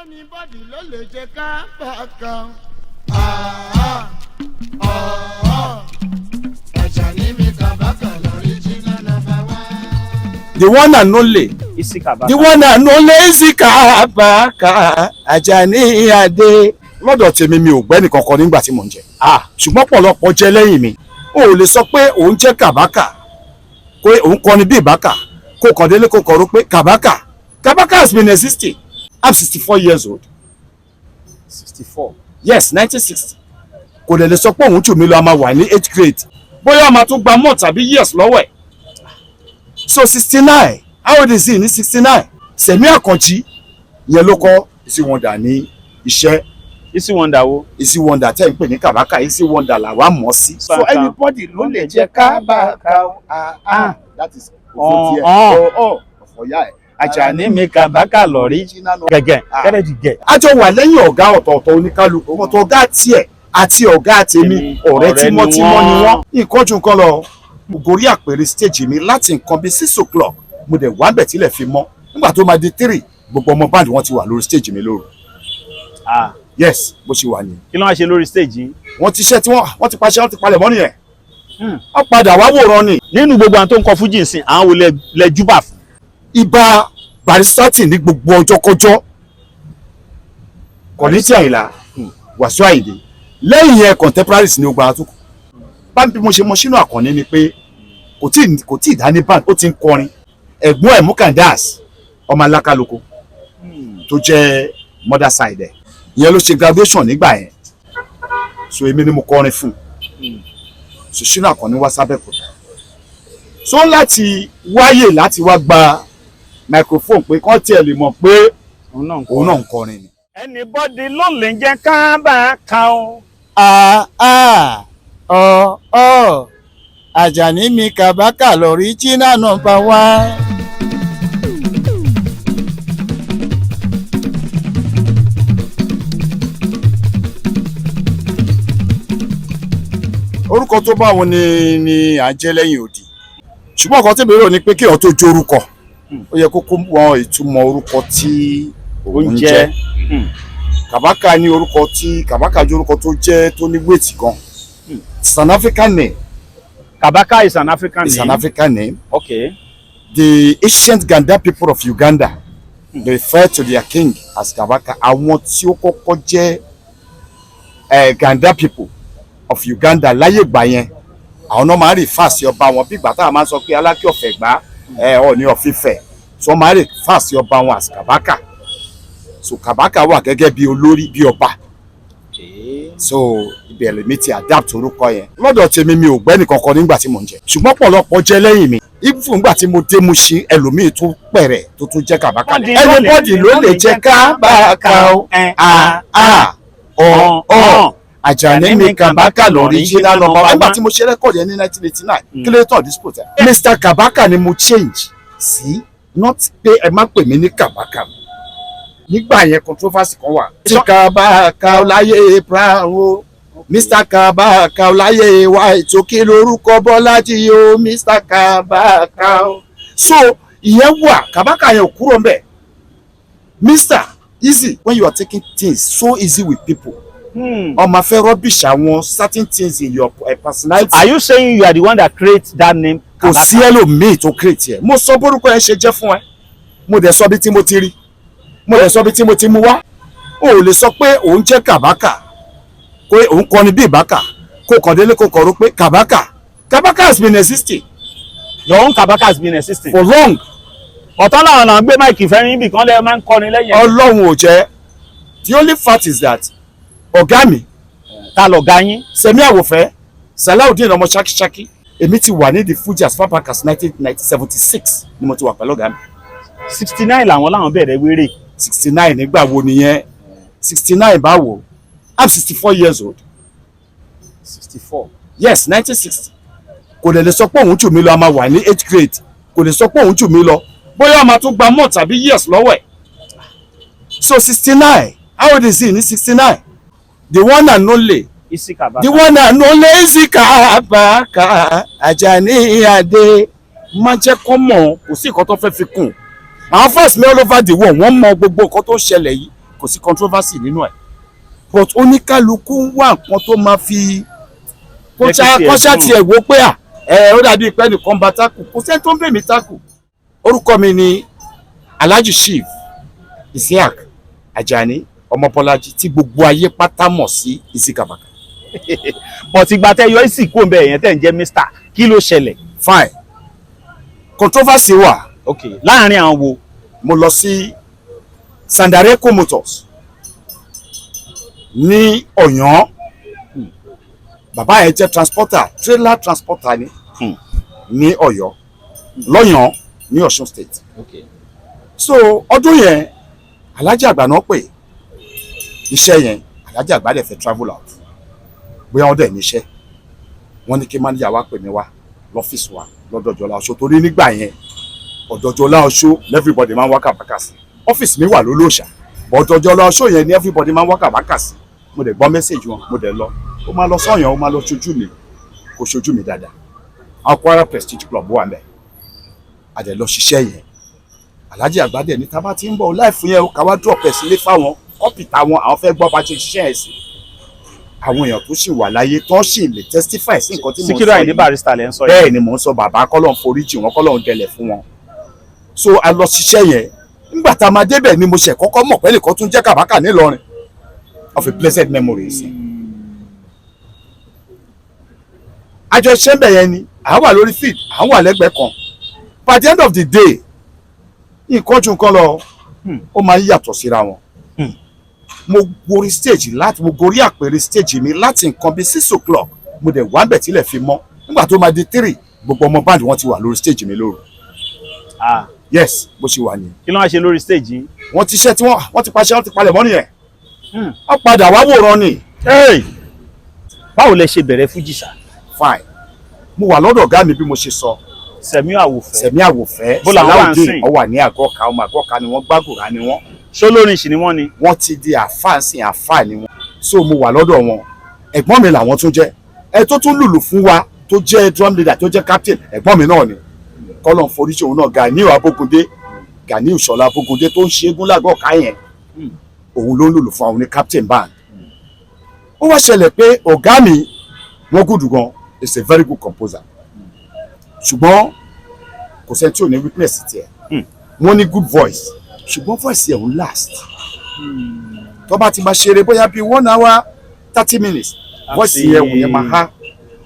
Anybody ló lè jẹ kábàkà. Àjàní mi kàbàkà l'original number one. The one and only. Isi Kabaka. The one and only Isi Kabaka. Àjàní Adé. Lọ́dọ̀ tèmi mi ò gbẹ́ni kankan nígbà tí mò ń jẹ. Ṣùgbọ́n pọ̀lọpọ̀ jẹ́ lẹ́yìn mi. O ò lè sọ pé òun jẹ́ Kabaka. Kó òun kọ́ni bí Ìbákà. Kó kàn délé kó kọ̀rọ̀ pé Kabaka. Kabaka has been existing. I'm 64 years old. 64. Yes, 1960. Kò lè sọ pé òun jù mí lọ a máa wà ní 8th grade. Bóyá a máa tún gba month tàbí years lọ́wọ́ ẹ̀. So 69. How old is he ní 69? Sẹ̀mí Àkànjí yẹn ló kọ́ Isi Wonder ní iṣẹ́. Isi Wonder wo? Isi Wonder tẹ́ ń pè ní Kabaka, Isi Wonder làwa mọ̀ sí. So anybody ló lè jẹ́ Kabaka. That is ọ̀fọ̀yà ẹ̀. Àjàní mi Kabaka lọ́rí. Gẹ̀gẹ̀ kẹ́rẹ́ di gẹ̀. A jọ wà lẹ́yìn ọ̀gá ọ̀tọ̀ọ̀tọ̀ oníkálukú. Ọ̀tọ̀ ọ̀gá tiẹ̀ àti ọ̀gá tèmi ọ̀rẹ́ tímọ́tímọ́ ni wọ́n. Nǹkan ju nǹkan lọ. Mo gorí àpèrè stage mi láti nǹkan bíi 6 o'clock. Mo dẹ̀ wá bẹ̀ tílẹ̀ fi mọ́. Nígbà tó máa di 3, gbogbo ọmọ band wọn ti wà lórí stage mi lóru. Yes, bó ṣe wà nìyẹn. Kí ló wá ṣe lórí stage yìí? Wọ́n ti ṣẹ́ tí wọ́n ti paṣẹ́ wọ́n ti palẹ̀ mọ́ nìyẹn. Wọ́n padà wá wòran ni. Nínú gbogbo àwọn tó ń kọ fújì nsìn, àwọn wo lẹ júbà fún? Ibà Barrister ní gbogbo ọjọ́kọjọ́. Kọ̀lítì Àyìnlá, Wàsíù Àyìndé. Lẹ́yìn yẹn contemporaries ni ó gba àtúkù. Báńbí mo ṣe mọ sínú Àkànní ni pé kò tí ì dání band ó ti ń kọrin. Ẹ̀gbọ́n ẹ̀ Mukandas ọmọ Alákàlókò tó jẹ́ mother side ẹ̀. Ìyẹn ló ṣe graduation nígbà yẹn. So èmi ni mo kọrin fún. So sínú Àkànní wá sábẹ́kúta. So láti wáyè láti wá gba microphone pé kán tiẹ̀ lè mọ̀ pé òun náà ń kọrin ni. Anybody ló lè jẹ́ Kabaka o. Àjàní mi Kabaka l'original number one. Orúkọ tó bá wọn ni à ń jẹ́ lẹ́yìn òdì. Ṣùgbọ́n nǹkan tẹ́mi rò ni pé kí ọ tó jórúkọ. Ó yẹ kókó wọn ìtumọ̀ orúkọ tí òun jẹ́. Kabaka ní orúkọ tí Kabaka jẹ́ orúkọ tó jẹ́ tó ní wéètì gan. It's an African name. Kabaka is an African name. It's an African name. Okay. The ancient Ganda people of Uganda, they refer to their king as Kabaka. Àwọn tí ó kọ́kọ́ jẹ́ Ganda people of Uganda láyé ìgbà yẹn. Àwọn náà máa ń rí fásì ọba wọn bí ìgbà táwọn máa ń sọ pé Aláké of Ẹ̀gbá Ọọ̀ni of Ifẹ̀. So máa ń rí fásì ọba wọn as Kabaka. So Kabaka wà gẹ́gẹ́ bí olórí bí ọba. So ìbẹ̀rẹ̀ mi ti adapt orúkọ yẹn. Lọ́dọ̀ tèmi mi ò gbẹ́ni kankan nígbà tí mò ń jẹ. Ṣùgbọ́n pọ̀lọpọ̀ jẹ́ lẹ́yìn mi. Even nígbà tí mo dé Mushin ẹlòmíì tó pẹ̀rẹ̀ tó tún jẹ́ Kabaka. Anybody ló lè jẹ́ Kabaka o. Àjàní mi Kabaka l'original number one. Nígbà tí mo ṣe rẹ́kọ̀dì yẹn ní 1989, kí ló tọ̀ dispute ẹ̀. Mr. Kabaka ni mo change sí not pé ẹ má pè mí ní Kabaka. Nígbà yẹn controversy kan wà. Mr. Kabaka láyé brown o. Mr. Kabaka láyé white o. Kí lorúkọ Bọ́lájí o. Mr. Kabaka o. So ìyẹn wà Kabaka yẹn ò kúrò mbẹ̀. Mr. Easy when you are taking things so easy with people. Ọmọ fẹ́ rubbish àwọn certain things in your personality. Are you saying you are the one that creates that name? Kò sí ẹlòmíì tó create ẹ̀. Mo sọ bórúkọ yẹn ṣe jẹ́ fún ẹ. Mo dẹ̀ sọ bí tí mo ti rí. Mo dẹ̀ sọ bí tí mo ti mú wá. O ò lè sọ pé òun jẹ́ Kabaka. Pé òun kọ́ni bí Ìbákà. Kó kàn délé kó kọ̀rọ̀ pé Kabaka. Kabaka has been existing. Your own Kabaka has been existing. For long. Ọ̀tọ́ làwọn náà gbé máìkì fẹ́rin ibì kan lẹ́ẹ̀ máa ń kọrin lẹ́yìn. Ọlọ́run ò jẹ́. The only fact is that ọ̀gá mi ta lọ̀gá yín. Sẹ̀mí Àwòfẹ́ Salaudeen ọmọ ṣakíṣakí èmi ti wà ní the Fuji as far back as 1976 ni mo ti wà pẹ̀lú ọ̀gá mi. 69 làwọn bẹ̀rẹ̀ wéré. 69 nígbà wo nìyẹn 69 báwo I'm 64 years old. 64. Yes, 1960. Kò lè sọ pé òun jù mí lọ a máa wà ní 8th grade. Kò lè sọ pé òun jù mí lọ bóyá a máa tún gba month tàbí years lọ́wọ́ ẹ̀. So 69. How old is he ní 69? The one and only. Isi Kabaka. The one and only Isi Kabaka. Àjàní Adé. Má jẹ́ kó mọ̀ kò sí nǹkan tó fẹ́ fi kún. Àwọn fans mi all over the world wọ́n mọ gbogbo nǹkan tó ń ṣẹlẹ̀ yìí kò sí controversy nínú ẹ̀ but oníkálukú ń wá nǹkan tó máa fi kọ́ṣá tiẹ̀ wò pé ó dàbí pé ẹnìkan bá tákù kò sẹ́ni tó ń bẹ̀ mí tákù. Orúkọ mi ni Alhaji Chief Isiaq Ajani Ọmọbọ́lájí tí gbogbo ayé pátá mọ̀ sí Isi Kabaka. but ìgbà tẹ́ yọ Isi kúrò ńbẹ̀ yẹn tẹ́ ń jẹ́ Mr. kí ló ṣẹlẹ̀? Fine, controversy wà. Okay, láàrin àwọn wo? Mo lọ sí Sandareco Motors ní Ọ̀yàn. Bàbá yẹn jẹ́ transporter, trailer transporter ní Ọ̀yọ́, lọ́yàn ní Ọ̀ṣun state. Okay. So ọdún yẹn Alhaji àgbà náà pè iṣẹ́ yẹn Alhaji àgbà dẹ̀ fẹ́ travel out bóyá wọ́n dẹ̀ níṣẹ́ wọ́n ní kí manager wa pè mí wá lọ́fíìsì wa lọ́dọ̀ Jọlá Oṣó torí nígbà yẹn ọ̀dọ̀ Jọlá Oṣó everybody máa ń wá kàbákà sí. Ọ́fíìsì mi wà lólóòṣà ọ̀dọ̀ Jọlá Oṣó yẹn ni everybody máa ń wá kàbákà sí. Mo dẹ̀ gbọ́ mẹ́sẹ̀jì wọn mo dẹ̀ lọ ó máa lọ sọ́yàn ó máa lọ ṣojú mi kò ṣojú mi dáadáa. Àwọn Kwara Prestige Club wà mẹ́ a dẹ̀ lọ ṣiṣẹ́ yẹn. Alhaji àgbà dẹ̀ ní tá bá ti ń bọ̀ láìfún yẹn ká wá drop ẹ̀ sílé fáwọn kọ́pìtà wọn àwọn fẹ́ gbọ́ bá ṣe ṣiṣẹ́ ẹ̀ sí. Àwọn èèyàn tó sì wà láyé tó sì lè testify sí nǹkan tí mo sọ yìí. Síkírù Àyìndé Barrister lẹ́ ń sọ yìí. Bẹ́ẹ̀ ni mò ń sọ bàbá kọ́lọ́n foríjì wọn kọ́lọ́n dẹlẹ̀ fún wọn. So a lọ ṣiṣẹ́ yẹn nígbà tá a máa débẹ̀ ni mo ṣẹ̀ kọ́kọ́ mọ̀ pé nìkan tún jẹ́ Kabaka nílọrin of a blessed memory sí. Àjọ iṣẹ́ ń bẹ̀ yẹn ni à ń wà lórí field à ń wà lẹ́gbẹ̀ẹ́ kan by the end of the day nǹkan ju nǹkan lọ ó máa ń yàtọ̀ síra wọn. Mo gorí stage mo gorí àpèrè stage mi láti nǹkan bíi 6 o'clock mo dẹ̀ wá bẹ̀ tílẹ̀ fi mọ́ nígbà tó máa di 3 gbogbo ọmọ báńdì wọn ti wà lórí stage mi lóru. Yes bó ṣe wà ní. Kí ló wá ṣe lórí stage yìí? Wọ́n ti ṣẹ́ tí wọ́n ti paṣẹ́ wọ́n ti palẹ̀ mọ́ nìyẹn. Wọ́n padà wá wòran ni. Báwo lẹ ṣe bẹ̀rẹ̀ fújì sà? Fine, mo wà lọ́dọ̀ ọ̀gá mi bí mo ṣe sọ. Sẹ̀mí Àwòfẹ́. Sẹ̀mí Àwòfẹ́. Bó làwọn wà ń sìn. Ó wà ní Àgọ́ka ọmọ Àgọ́ka ni wọ́n gbàgùrà ni wọ́n. Ṣó lórin ṣì ni wọ́n ni? Wọ́n ti di àfáàsìn àfáà ni wọ́n. So mo wà lọ́dọ̀ wọn ẹ̀gbọ́n mi làwọn tún jẹ́ ẹ tó tún lùlù fún wa tó jẹ́ drum leader tó jẹ́ captain ẹ̀gbọ́n mi náà ni kọ́lọ́n foríṣi òun náà Ganiu Abógundé Ganiu Ṣọlá Abógundé tó ń ṣe égún lágọ̀ọ́ká yẹn òun ló ń lùlù fún àwọn ní captain band. Ó wá ṣẹlẹ̀ pé ọ̀gá mi wọ́n gùdù gan is a very good composer ṣùgbọ́n kò sẹ́ni tí ò ní weakness tiẹ̀ wọ́n ní good voice ṣùgbọ́n voice yẹn ò last tó bá ti máa ṣeré bóyá bíi 1 hour 30 minutes voice yẹn wò yẹn máa há.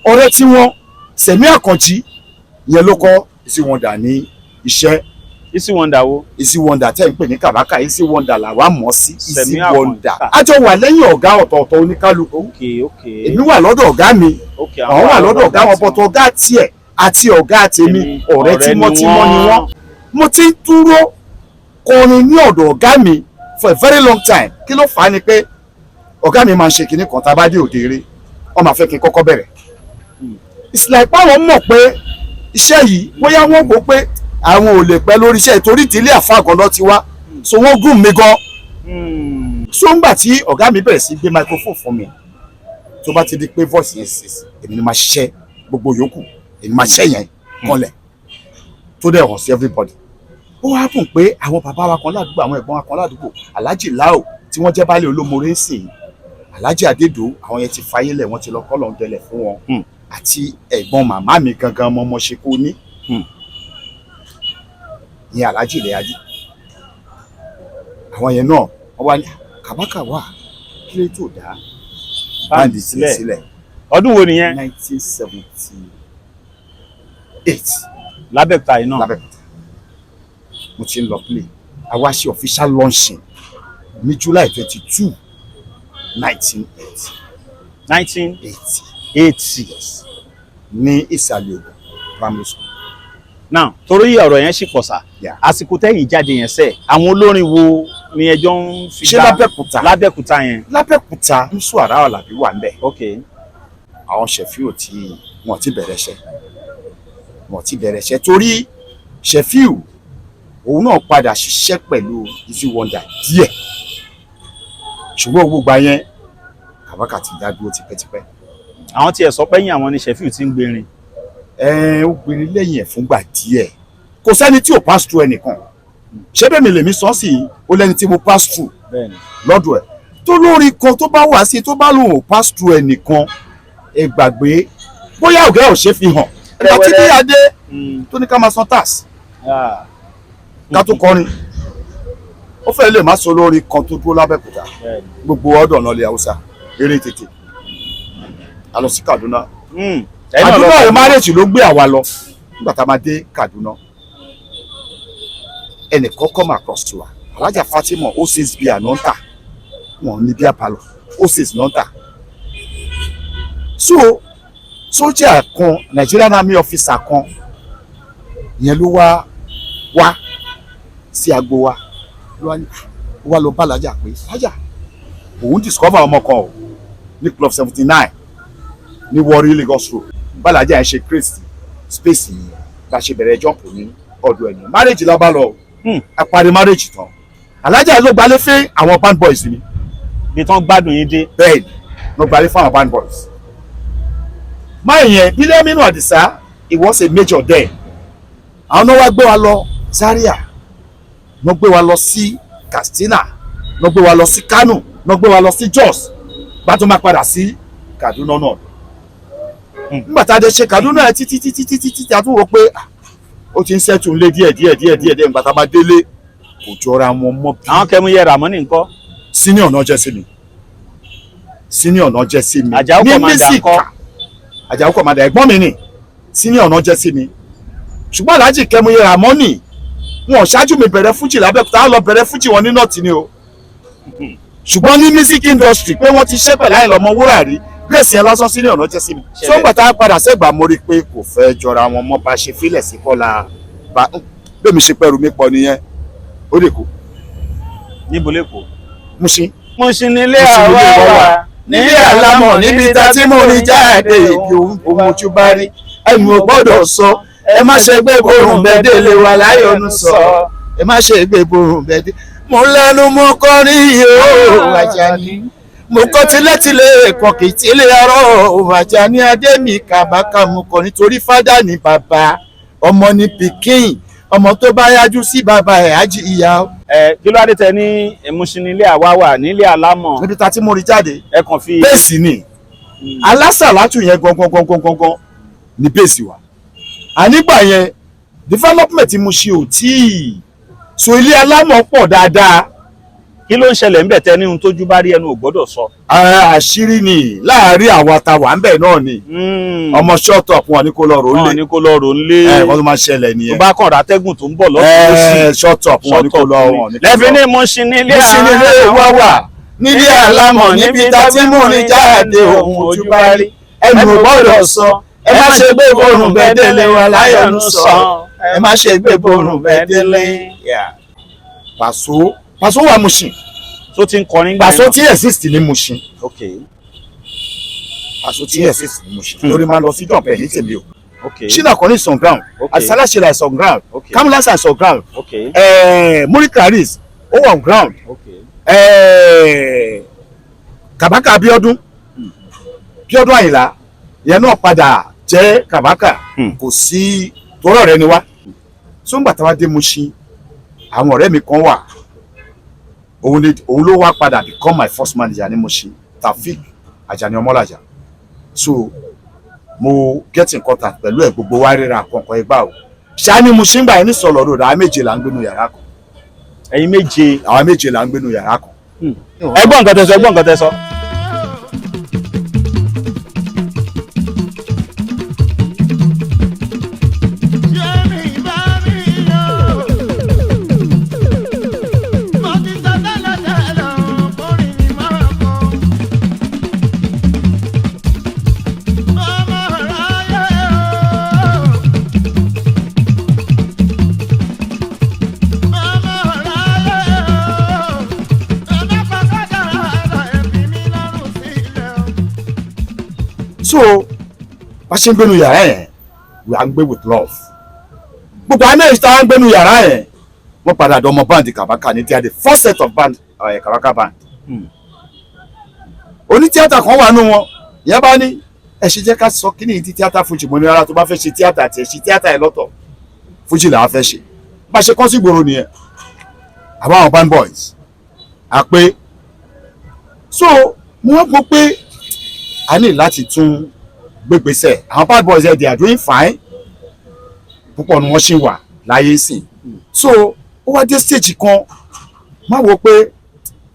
Ọ̀rẹ́ tí wọ́n Sẹ̀mí Àkànjí yẹn ló kọ́ Isi Wonder ní iṣẹ́. Isi Wonder wo? Isi Wonder tẹ́ ń pè ní Kabaka Isi Wonder làwa mọ̀ sí Isi Sẹ̀mí Wonder. Àkànjí. A jọ wà lẹ́yìn ọ̀gá ọ̀tọ̀ọ̀tọ̀ oníkálukú. Èmi wà lọ́dọ̀ ọ̀gá mi àwọn wà lọ́dọ̀ ọ̀gá wọn bọ̀tọ̀ ọ̀gá tiẹ̀ àti ọ̀gá tèmi ọ̀rẹ́ tímọ́tímọ́ ni wọ́n. Mo ti ń dúró kọrin ní ọ̀dọ̀ ọ̀gá mi for a very long time. Kí ló fà á ni pé ọ̀gá mi máa ń ṣe kinní kan tá a bá dé òde eré wọ́n máa fẹ́ kí n kọ́kọ́ bẹ̀rẹ̀. It's like báwọn mọ̀ pé iṣẹ́ yìí bóyá wọ́n gbọ́ pé àwọn ò lè pẹ́ lórí iṣẹ́ ìtorí ìdílé àfáàgàn lọ ti wá so wọ́n gùn mí gan. So ńgbà tí ọ̀gá mi bẹ̀rẹ̀ sí gbé microphone fún mi tó bá ti di pé voice yẹn sì èmi ni máa ṣiṣẹ́ gbogbo yòókù èmi máa ṣiṣẹ́ yẹn kanlẹ̀ tó dẹ̀ hàn sí everybody. Ó wá bùn pé àwọn bàbá wa kan ládùúgbò àwọn ẹ̀gbọ́n wa kan ládùúgbò Alhaji Lao tí wọ́n jẹ́ baálé Olómoré ń sìn Alhaji Adédò àwọn yẹn ti fayé lẹ̀ wọ́n ti lọ kọ́lọ̀ ń dẹlẹ̀ fún wọn àti ẹ̀gbọ́n màmá mi gangan ọmọ ṣe kó ní ní Alhaji Ilẹ̀ Ají. Àwọn yẹn náà wọ́n wá ní Kabaka wà kí ló tó dá báńdì sílẹ̀. Ọdún wo nìyẹn? 1978 Lábẹ́òkúta yìí náà. Lábẹ́òkúta mo ti ń lọ play àwa ṣe official launching ní July 22 1980. 1980 ní Ìsàlẹ̀ Ògùn primary school. Now torí ọ̀rọ̀ yẹn ṣì pọ̀ sá àsìkò tẹ́yìn jáde yẹn sẹ́ àwọn olórin wo ni ẹjọ́ ń fi ṣe Lábẹ́òkúta yẹn? Lábẹ́òkúta Mùsù Àrà Àlàbí wà ńbẹ̀. Okay. Àwọn Ṣẹ̀fíù tí wọ́n ti bẹ̀rẹ̀ iṣẹ́ torí Ṣẹ̀fíù òun náà padà ṣiṣẹ́ pẹ̀lú Isi Wonder díẹ̀ ṣùgbọ́n gbogbo yẹn Kabaka ti dá dúró tipẹ́tipẹ́. Àwọn tí ẹ sọ pẹ́yìn àwọn ni Ṣẹ̀fíù ti ń gbèrin. Ó gbèrin lẹ́yìn ẹ̀ fúngbà díẹ̀ kò sẹ́ni tí ò pass through ẹnìkan ṣé bẹ́ẹ̀ mi lèmi sọ sí i ó lẹ́ni tí mo pass through bẹ́ẹ̀ni lọ́dọ̀ ẹ̀ tó lórí kan tó bá wà sí tó bá lòun ò pass through ẹnìkan ẹ gbàgbé bóyá ọ̀gá ò ṣe fi hàn ìgbà tí ní adé tó ní ká máa san tax ká tó kọrin ó fẹ́ lè má sọ lórí kan tó dúró lábẹ́kúta gbogbo ọ̀dọ̀ náà lè haúsá eré tètè a lọ sí Kaduna Kaduna ẹ̀ márèjì ló gbé àwa lọ nígbà tá a máa dé Kaduna ẹnì kọ́kọ́ máa cross to wa Alájà Fatima osis bíi ànáńtà wọn ní bíi àpàlọ osis náńtà so sójà kan Nigerian Army officer kan ìyẹn ló wá sí agbo wa ló wá lọ bá Alájà pé Alájà òun discover ọmọ kan o ní club 79 ní Warri Lagos road Balaja ẹ ṣe crazy space yìí bá ṣe bẹ̀rẹ̀ jump ní ọ̀dọ̀ ẹni marriage la bá lọ a parí marriage tán Alájà ló gbalẹ̀ fẹ́ àwọn band boys ni bí tán gbádùn yín dé bẹ́ẹ̀ ló gbalẹ̀ fún àwọn band boys máa yẹn Bílẹ́mínú Àdìsá he was a major there àwọn náà wá gbé wa lọ Zaria náà gbé wa lọ sí Katsina náà gbé wa lọ sí Kano náà gbé wa lọ sí Jos bá tó máa padà sí Kaduna náà nígbà tá a dé ṣe Kaduna ẹ títí a tún wò pé ó ti ń ṣẹ́tù lé díẹ̀ nígbà tá a bá délé kò jọra wọn mọ́ bí. àwọn kẹmu yẹ Ramoni ńkọ́. senior náà jẹ́ sí mi Àjàó kọ̀mọ̀dà ńkọ́. Àjàó kọ̀mọ̀dà ẹ̀gbọ́n mi ni senior náà jẹ́ sí mi ṣùgbọ́n Alhaji kẹmu yẹ Ramoni wọn ṣáájú mi bẹ̀rẹ̀ fújì lábẹ́kúta á lọ bẹ̀rẹ̀ fújì wọn ní nọ́ọ̀tì ni o ṣùgbọ́n ní music industry pé wọ́n ti ṣe pẹ̀lú Àyìnlá Ọmọwúrà rí grace yẹn lásán sílẹ̀ ọ̀nà jẹ́ sí mi. tó ń gbà tá a padà sẹ́gbà mo rí i pé kò fẹ́ jọra wọn mọ́ bá ṣe fílẹ̀ sí kọ́la bá bẹ́ẹ̀ mi ṣe pẹ́rù mi pọ̀ nìyẹn ó lè kó. níbo lè kó. Mushin. Mushin nílé àwa wà nílé àlámọ̀ níbi tá tí mo rí jáde ìbí ohun ojú bá rí ẹnu ò gbọ́dọ̀ sọ ẹ má ṣe gbé borùn bẹ́ẹ̀dẹ̀ lè wà láyọ̀nù sọ ẹ má ṣe gbé borùn bẹ́ẹ̀dẹ̀ mo lẹ́nu mo kọrin yìí ó Àjàní mo kọ́ tilétilé ẹ̀kọ́ kì í tilé ọ̀rọ̀ Àjàní Adémi Kàbákà mo kọ́ nítorí fádà ní bàbá ọmọ ní pikin ọmọ tó bá yájú sí bàbá ẹ̀ á jí ìyá. kí ló dé tẹ ní Mushin nílé àwa wà nílé àlámọ̀. níbi tá tí mo rí jáde ẹ kàn fi. bẹ́ẹ̀sì ni alásàlátù yẹn gangan ní bẹ́ẹ̀sì wa ànígbà yẹn development Mushin ò tíì so ilé alámọ̀ pọ̀ dáadáa. kí ló ń ṣẹlẹ̀ ńbẹ̀ tẹ́ ní ohun tójú bá rí ẹnu ò gbọ́dọ̀ sọ. àṣírí ni láàárín àwa tá wà ńbẹ̀ náà ni ọmọ short up wọn ní kó lọ rò ń lé. wọn ní kó lọ rò ń lé. wọ́n tó máa ṣẹlẹ̀ nìyẹn. tó bá kàn rátẹ́gùn tó ń bọ̀ lọ́sọ̀ọ́sì. short up wọn ní kó lọ wọn. lẹ́fí ní Mushin nílé wa wà nílé àlámọ̀ níbi tá tí mò ń jáde ohun ojú bá rí ẹnu ò gbọ́dọ̀ sọ ẹ má ṣe gbé borùn bẹ́ẹ̀dẹ́lẹ̀ wà láyọ̀nù sọ ẹ má ṣe gbé borùn bẹ́ẹ̀dẹ́lẹ̀. Paso wà Mushin. tó ti ń kọrin gbà. Paso tí exist ní Mushin. okay. Paso tí exist ní Mushin. lórí máa lọ sí jọ̀pẹ̀ ní tèmi o. okay. Ṣínà Kọ́ní is on ground. Àdìsálà Ṣẹlá is on ground. okay. Kamilasa is on ground. okay. Muri Karis ó wà on ground. okay. Kàbákà Abíọ́dún Àyìnlá ìyẹn náà padà jẹ́ Kàbákà kò sí tọrọ rẹ ni wá. tó ń gbà tá a wá dé Mushin àwọn ọ̀rẹ́ mi kan wà òun ló wá padà become my first manager ní Mushin Taofeek Àjàní Ọmọlájà so mo get in contact pẹ̀lú ẹ̀ gbogbo wa ríra kọ̀ọ̀kan ẹgbà o ṣáà ní Mushin gbà yẹn ní sọ̀lọ̀ road àwọn méje là ń gbénu yàrá kan. ẹ̀yin méje. àwọn méje là ń gbénu yàrá kan. ẹgbọ́n nǹkan tẹ́ sọ. so bá ṣe ń gbénu yàrá yẹn we are gbé with love gbogbo àmì èyí tá a ń gbénu yàrá yẹn wọ́n padà dọ́mọ band Kàbákà ní tíyàdé first set of band Kàbákà band oní tíátà kan wà nù wọn ìyẹn bá ní ẹ ṣe jẹ́ ká sọ kí ni ti tíátà fújì mo ní ara tó bá fẹ́ ṣe tíátà tiẹ̀ ṣe tíátà ẹ lọ́tọ̀ fújì làwọn fẹ́ ṣe bá ṣe kọ́ sí gbòòrò nìyẹn àbáwọn band boys àpé so mo wá gbọ́ pé a ní láti tún gbégbèsè àwọn band boys ẹ̀ they are doing fine púpọ̀ ni wọ́n ṣì wà láyé sìn so ó wá dé stage kan má wo pé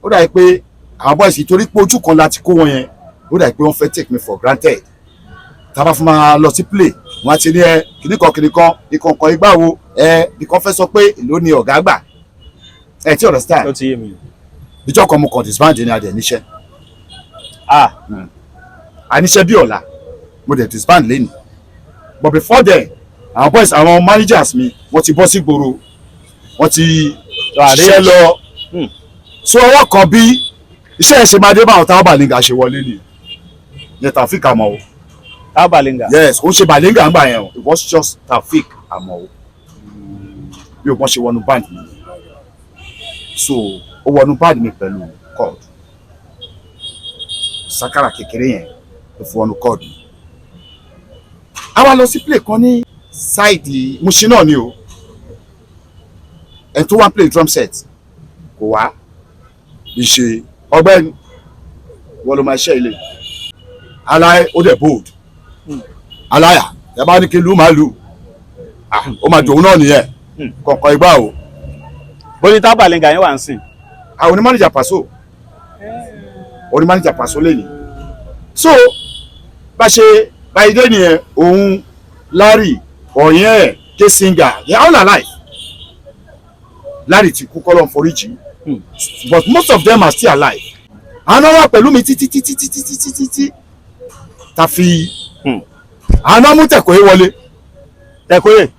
ó dàbí pé àwọn boys torí pé ojú kan láti kó wọn yẹn ó dàbí pé wọ́n fẹ́ take me for granted tá a bá fún máa lọ sí play wọ́n á ti ní ẹ kìnnìkan ìkọ̀ọ̀kan ìgbà wo nìkan fẹ́ sọ pé èló ni ọ̀gá gbà ẹ ti understand ó ti yé mi. ìjọ kan mo kàn disband ní adẹ níṣẹ́ àníṣẹ́ bí ọ̀la mo dẹ̀ disband lẹ́nu but before then àwọn boys àwọn managers mi wọ́n ti bọ́ sí gbòòrò wọ́n ti ṣiṣẹ́ lọ so ọwọ́ kan bí iṣẹ́ ẹ̀ ṣe máa dé báwọn táwọn Balenga ṣe wọlé ni yẹn Taofeek Amao. táwọn Balenga. yes ó ṣe Balenga ń gbà yẹn o it was just Taofeek Amao bí o bọ́n ṣe wọnú band mi so ó wọnú band mi pẹ̀lú chord sakara kékeré yẹn ló fi wọnú chord mi a wá lọ sí play kan ní sáìdì Mushin náà ni o ẹ̀ tó wá play drum set kò wá ìṣe ọ̀gbẹ́ni wọ́n ló máa ṣe ilé aláì ó dẹ̀ bold aláyà ẹ bá ní kí lù máa lù ó máa dòun náà nìyẹn kọ̀ọ̀kan ìgbà o. bóyá táwọn Balenga yẹn wà ń sìn. àwọn onímọ̀nìjà pàṣọ onímọ̀nìjà pàṣọ lẹ́yìn so bá ṣe báyìí dé nìyẹn òun Larry ọ̀yẹ́ K-Singer they are all alive Larry ti kú kọ́lọ́ foríjì but most of them are still alive àwọn náà wà pẹ̀lú mi títí ta fi àwọn náà mú Tẹ̀kóyè wọlé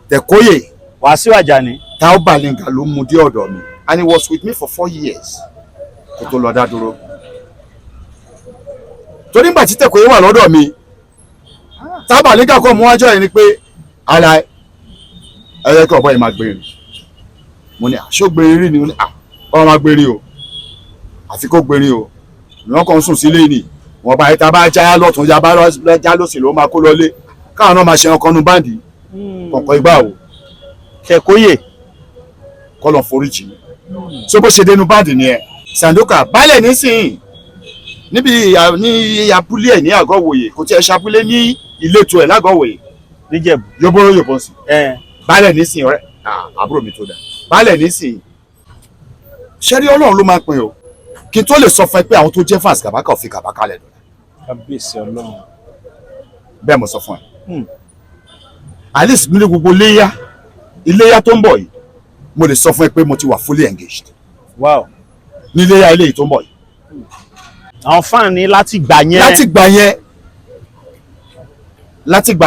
Tẹ̀kóyè Wàsíù Àjàní táwọn Balenga ló mú dé ọ̀dọ̀ mi and he was with me for 4 years kó tó lọ dá dúró torí nígbà tí Tẹ̀kóyè wà lọ́dọ̀ mi táwọn Balenga kọ́ mú wájọ́ yẹn ni pé ara ẹ̀yẹ kí ọ̀bọ yìí máa gbèrè mo ní àṣọ gbèrè rí ni ọ̀rọ̀ máa gbèrè o àfi kó gbèrè o ìwọ́n kan sùn sílé ni wọ́n bá ìta bá já lọ́tún já bá já lọ́sìn ló máa kó lọlé káwọn náà máa ṣe ọkàn nu báǹdì kọ̀ọ̀kan ìgbà o Tẹ̀kóyè kọ́ lọ foríjì so bó ṣe dénú báǹdì nìyẹn Sandoka baálẹ̀ nísìnyí níbi ní abúlé ẹ̀ ní Àgọ́wòye kò tí ẹ ṣabúlé ní ìletò ẹ̀ lágọ̀wòye níjẹ̀bú yóbóró yòbó sí baálẹ̀ nísìnyí ọ̀rẹ́ àbúrò mi tó dà baálẹ̀ nísìnyí ṣẹ́rí Ọlọ́run ló máa ń pín o kí n tó lè sọ fún ẹ pé àwọn tó jẹ́ fans Kabaka ò fi Kabaka lẹ̀ lọ́la kábíyèsí Ọlọ́run bẹ́ẹ̀ mo sọ fún ẹ at least nínú gbogbo iléyá tó ń bọ̀ yìí mo lè sọ fún ẹ pé mo ti wà fully engaged wow ní iléyá ilé yìí tó ń bọ̀ yìí àwọn fan ní láti gbà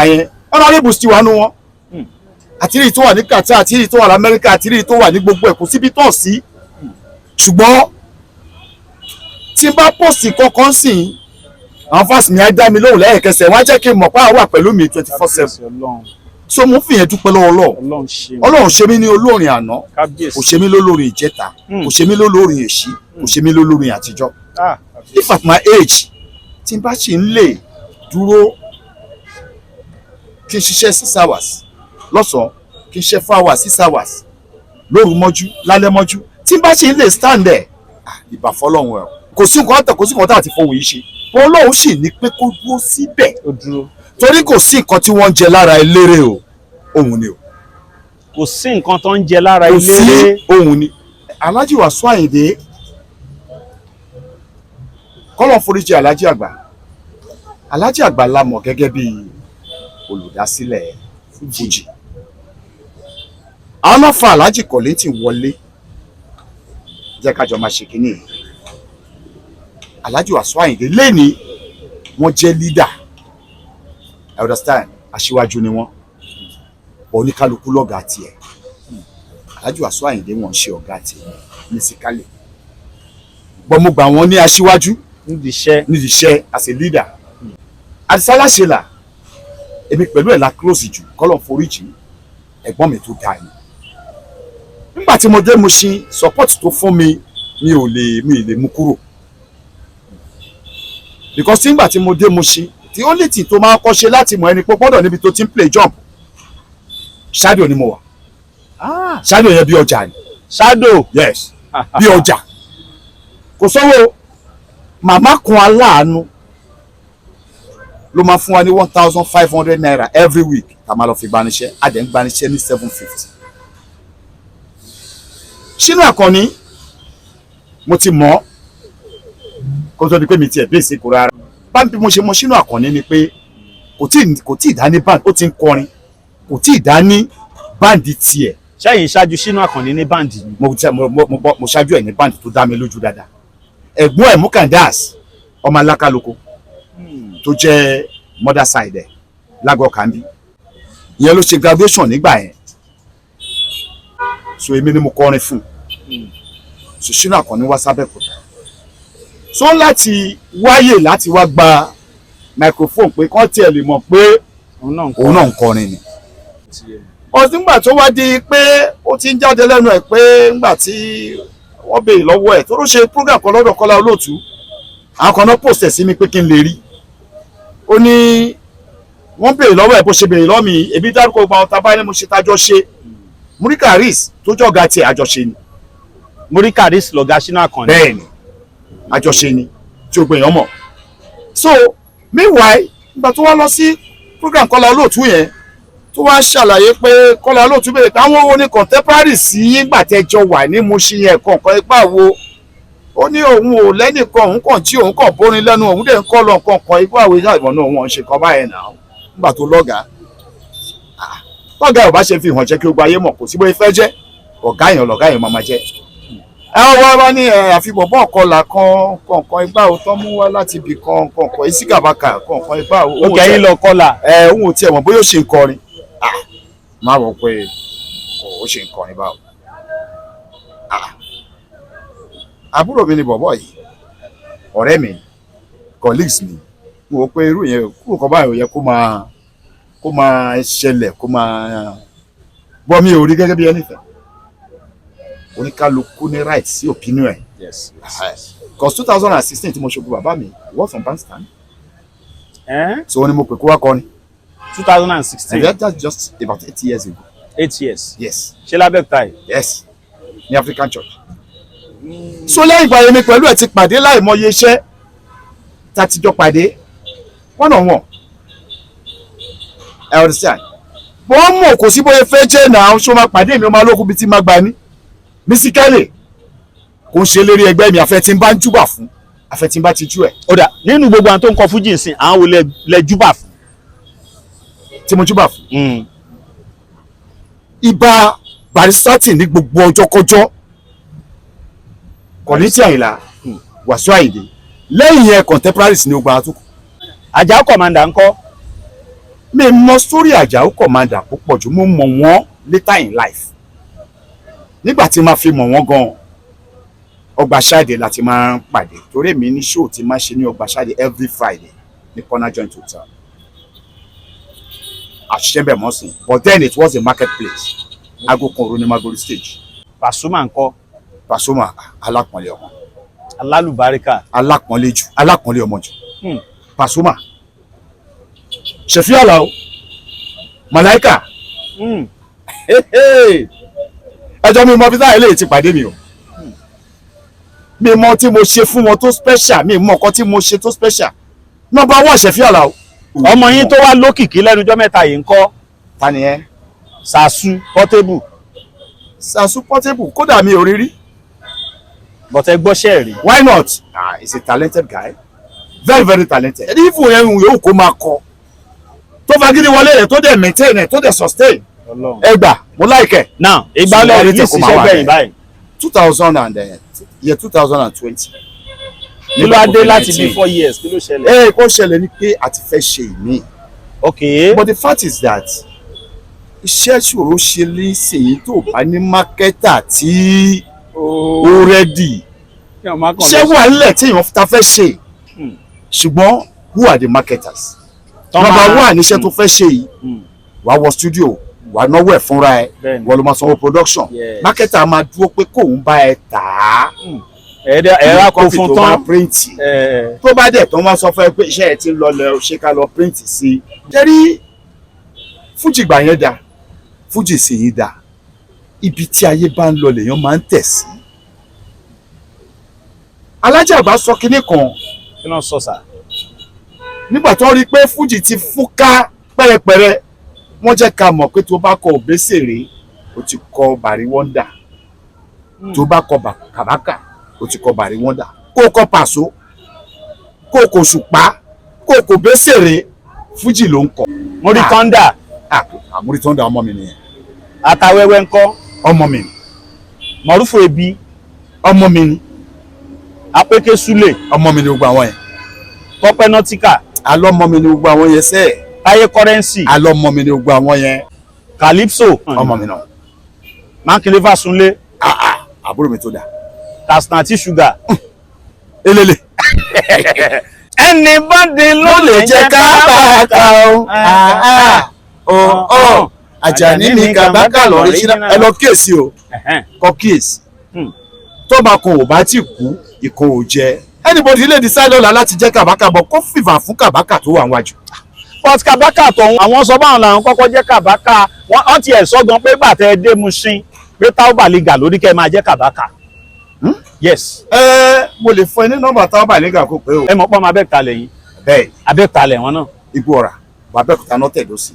yẹn honourables ti wà nú wọn àtìrí tó wà ní Qatar àtìrí tó wà ní Amẹ́ríkà àtìrí tó wà ní gbogbo ẹ̀ kò síbi tán sí ṣùgbọ́n tí n bá pọ̀sì kankan sìn àwọn fásitì mi á dá mi lóhùn lẹ́yìnkẹsẹ̀ wọ́n á jẹ́ kí n mọ̀ pé àwọn wà pẹ̀lú mi 24/7 so mo fi yẹn dúpẹ́ lọ́wọ́ Ọlọ́run ṣe mí ní olórin àná kò ṣe mí lólórin ìjẹta kò ṣe mí lólórin èṣí kò ṣe mí lólórin àtijọ́ if at my age tí n bá ṣì ń lè dúró kí n ṣiṣẹ́ 6 hours lọ́sàn-án kí n ṣe 4 hours 6 hours lóru mọ́jú lálẹ́ mọ́jú tí n bá ṣì ń lè stand there ìbà fọlọ́run ẹ̀ kò sí nǹkan tá àti fohùn yìí ṣe Ọlọ́run sì ní pé kó dúró síbẹ̀ torí kò sí nǹkan tí wọ́n ń jẹ lára eléré o òun ni o kò sí nǹkan tó ń jẹ lára eléré òun ni Alhaji Wasiu Ayinde kọ́lọ̀ foríjì Alhaji àgbà la mọ̀ gẹ́gẹ́ bí olùdásílẹ̀ Fuji àwọn náà fa Alhaji Kollington wọlé jẹ́ kájọ máa ṣe kínní Alhaji Wasiu Ayinde lẹ́ni wọ́n jẹ́ leader I understand aṣíwájú ni wọ́n oníkálukú lọ́gàá tiẹ̀ Alhaji Wasiu Ayinde wọ́n ń ṣe ọ̀gá tiẹ̀ musically bọ́n mo gbà wọ́n ní aṣíwájú nídìí iṣẹ́ as a leader Àdìsá Aláṣẹlà èmi pẹ̀lú ẹ̀ la close jù kọ́lọ̀ foríjì ẹ̀gbọ́n mi tó dáa ni nígbà tí mo dé Mushin support tó fún mi mi ò lè mú kúrò because nígbà tí mo dé Mushin the only thing tó máa kọ́ ṣe láti mọ̀ ẹni pé gbọ́dọ̀ níbi tó ti ń play jump shadow ni mo wà shadow yẹn bí ọjà ni shadow yes bí ọjà kò sówó màmá kan aláàánú ló máa fún wa ní 1,500 naira every week tá a máa lọ fi gbanisẹ́ a dẹ̀ ń gbanisẹ́ ní 750. Ṣínú Àkànní mo ti mọ̀ kó tó di pé mi tiẹ̀ bí èsì kò rárá bá bí mo ṣe mọ̀ Ṣínú Àkànní ni pé kò tí ì dá ní band ó ti ń kọrin kò tí ì dá ní báǹdì tiẹ̀. ṣẹ́yìn ṣáájú Ṣínú Àkànní ní báǹdì ni. mo ṣáájú ẹ̀ ní báǹdì tó dá mi lójú dáadáa. ẹ̀gbọ́n ẹ̀ Mukandas ọmọ alákàlùkù tó jẹ́ mother side ẹ̀ lágọ̀ọ́ kàmbí ìyẹn ló ṣe graduation nígbà yẹn so èmi ni mo kọrin fún so Ṣínú Àkànní wá sábẹ́kúta so láti wáyè láti wá gba microphone pé kán tiẹ̀ lè mọ̀ pé òun náà ń kọrin ni. ọ̀sìngbà tó wá di pé ó ti ń jáde lẹ́nu ẹ̀ pé ńgbà tí wọ́n béèrè lọ́wọ́ ẹ̀ tó ló ṣe program kan lọ́dọ̀ Kọ́lá Olóòtú àwọn kan náà post ẹ̀ sí mi pé kí n lè rí ó ní wọ́n béèrè lọ́wọ́ ẹ̀ bó ṣe béèrè lọ́wọ́ mi èbí dárúkọ gba ọ̀tá báyìí mo ṣe tájọ́ ṣe Múríkà Harris tó jọ̀gá tiẹ̀ àjọṣe ni. Múríkà Harris lọ̀gá Ṣínú Àkànní. bẹ́ẹ̀ ni àjọṣe ni tí o gbìyànjú mọ̀ so meanwhile nígbà tó wá lọ sí program Kọ́lá Olóòtú yẹn tó wá ṣàlàyé pé Kọ́lá Olóòtú béèrè táwọn wo ni contemporary sí yíngbà tẹ́jọ wà ní Mushin yẹn kọ̀ọ̀kan ipá wo ó ní òun ò lẹ́nìkan òun kàn tí òun kàn bórin lẹ́nu òun dẹ̀ ń kọ́ lọ kọ̀ọ̀kan ipá wo ìyàwó náà wọ́n ń ṣe kan báyẹn náà nígbà tó lọ́gàá tọ́gà ò bá ṣe fi hàn jẹ́ kí ó gba ayé mọ̀ kò sí bóyá fẹ́ jẹ́ ọ̀gá yẹn lọ̀gá yẹn máa jẹ́ ẹ wá ní àfihàn bọ́ ọ̀kọlà kan kọ̀ọ̀kan ipá o tọ́ mú wá láti ibì kan kọ̀ọ̀kan ìsígàbàkà kọ̀ọ̀kan ipá o. ó kẹ́yìn lọ kọ́là. òun ò tiẹ̀ mọ̀ bóyá ó ṣe ń kọrin má rò pé ó ṣe ń kọrin báwo. àbúrò mi ni bọ̀bọ̀ yìí ọ̀rẹ́ mi colleagues mi mo rò pé irú yẹn kúrò kan báyìí ò yẹ kó máa ṣẹlẹ̀ kó máa bọ́ mi ò rí gẹ́gẹ́ bí ẹnìfẹ́ oníkálukú ní right sí opinion ẹ̀. yes. cause 2016 tí mo ṣogun bàbá mi was on bandstand. so ni mo pè kó wá kọrin. 2016. and that's just about 8 years ago. 8 years. yes. ṣé lábẹ́òkúta yìí. yes ní African Church. so lẹ́yìn ìgbà yẹn mi pẹ̀lú ẹ̀ ti pàdé láìmọye iṣẹ́ tá a ti jọ pàdé one on one. I understand. wọ́n mọ̀ kò sí bóyá fẹ́ jẹ́ náà ṣó máa pàdé mi ó máa lókun bí tí máa gbà ní. mísíkálì kò ń ṣe lérí ẹgbẹ́ mi àfẹ́ tí ń bá ń júbà fún àfẹ́ tí ń bá ti jú ẹ̀. ó dà nínú gbogbo àwọn tó ń kọ fújì nsìn àwọn wo lẹ júbà fún. tí mo júbà fún. Ìbà Barisati ní gbogbo ọjọ́kọjọ́ Kọ̀lítì Àyìnlá Wàsíù Àyìndé lẹ́yìn yẹn contemporaries ní ogun àtúkù. Àjàó Commander ńkọ́. mi mọ sórí Àjàó Commander púpọ̀ jù mo mọ̀ wọ́n later in life nígbà tí máa fi mọ̀ wọ́n gan Ọgbàṣáde láti máa ń pàdé torí èmi ní show tí máa ṣe ní Ọgbàṣáde every Friday ní Corner Joint Hotel àṣìṣe bẹ̀ mọ́ sí but then it was a marketplace aago kan òru ní Magori stage. Pasuma ńkọ́. Pasuma alápọ̀nlé ọmọ. Alálùbáríkà. alápọ̀nlé jù alápọ̀nlé ọmọ jù. Pasuma Ṣẹ̀fí Àlàó Màláíkà ẹjọ́ mi mọ bí táyà eléyìí ti pàdé mi o mi mọ tí mo ṣe fún wọn tó special mi mọ nǹkan tí mo ṣe tó special number one Ṣẹ̀fí Àlàó. ọmọ yín tó wá lókìkí lẹ́nujọ́ mẹ́ta yìí ńkọ́. ta ni ẹ. Sàásù Portable. Sàásù Portable kódà mi ò rí rí. but ẹ gbọ́ṣẹ́ rí. why not. He's a talented guy very very talented. ẹni fún yẹn yóò kó máa kọ tó fagídí wọlé rẹ tó dẹ̀ maintain rẹ tó dẹ̀ sustain. ẹ gbà mo like. now ìgbàlẹ̀ release iṣẹ́ gbẹ̀yìn báyìí. 2020. kí ló adé láti bí 4 years kí ló ṣẹlẹ̀. kó ṣẹlẹ̀ ni pé a ti fẹ́ ṣe ìmí. okay. but the fact is that iṣẹ́ ṣòro ṣe lè ṣèyí tó bá ní mákẹ́tà tí ó rẹ́dì. ṣé wà nílẹ̀ tí èèyàn ta fẹ́ ṣe ṣùgbọ́n who are the marketers. number one níṣẹ́ tó fẹ́ ṣe yìí wàá wọ studio wàá náwó ẹ̀ fúnra ẹ̀ wọ́n ló máa sanwó production marketer máa dúró pé kóun bá ẹ tà á. ẹ̀rọ kò fún tán tó bá dẹ̀ tán wá sọ fún ẹ pé iṣẹ́ ẹ ti ń lọlẹ̀ ṣé ká lọ print sí i. jẹ́rí fújì gbà yẹn dáa fújì sì yín dáa ibi tí ayé bá ń lọ lèèyàn máa ń tẹ̀ sí Alájà Àgbà sọ kinní kan kí ló ń sọ sà. nígbà tó rí pé Fuji ti fúnká pẹ́rẹpẹ́rẹ wọ́n jẹ́ ká mọ̀ pé tó bá kọ Òbésèré o ti kọ Barry Wonder, tó bá kọ Kabaka o ti kọ Barry Wonder, kó kọ Paso, kó kọ Òṣùpá, kó kọ Òbésèré, Fuji ló ń kọ. Muri Thunder. Muri Thunder ọmọ mi nìyẹn. Atawẹ́wẹ́ ńkọ́. Ọmọ mi ni. Mọ̀rúfù Ebi. Ọmọ mi ni. Apeke Sule. Ọmọ mi ni gbogbo àwọn yẹn. Tọ́pẹ́ Nautica. Alọ́mọ mi ni gbogbo àwọn yẹn sẹ́ẹ̀. Táyé Currency. Alọ́mọ mi ni gbogbo àwọn yẹn. Calypso. Ọmọ mi náà. Mákindé Fásunlé. Àbúrò mi tó dà. Tasnati Sugar. Elele. Anybody ló lè jẹ́ Kabaka o. Àjàní ni Kabaka l'original. Ẹ lọ kíyèsí o. Kọ kíyèsí. Tó bá kan ò bá tí kú, ìkan ò jẹ. Anybody lè decide lọ́la láti jẹ́ Kabaka bọ̀ kó fìfà fún Kabaka tó wà wájú. But Kabaka tọ̀hún àwọn sọ báwọn làwọn kọ́kọ́ jẹ́ Kabaka wọ́n ti ẹ̀ sọ́gan pé gbàtẹ́ dé Mushin pé Táó Bàlígà lórí kẹ́ máa jẹ́ Kabaka. Yes. Mo lè fún ẹ ní nọ́mbà Táó Bàlígà kó pé o. Ẹ mọ̀ pọ́ ọmọ Abẹ́òkúta lẹ́yìn. Bẹ́ẹ̀ Abẹ́òkúta lẹ̀ wọ́n náà. Igbó Ọ̀rà Abẹ́òkúta náà tẹ̀dó sí.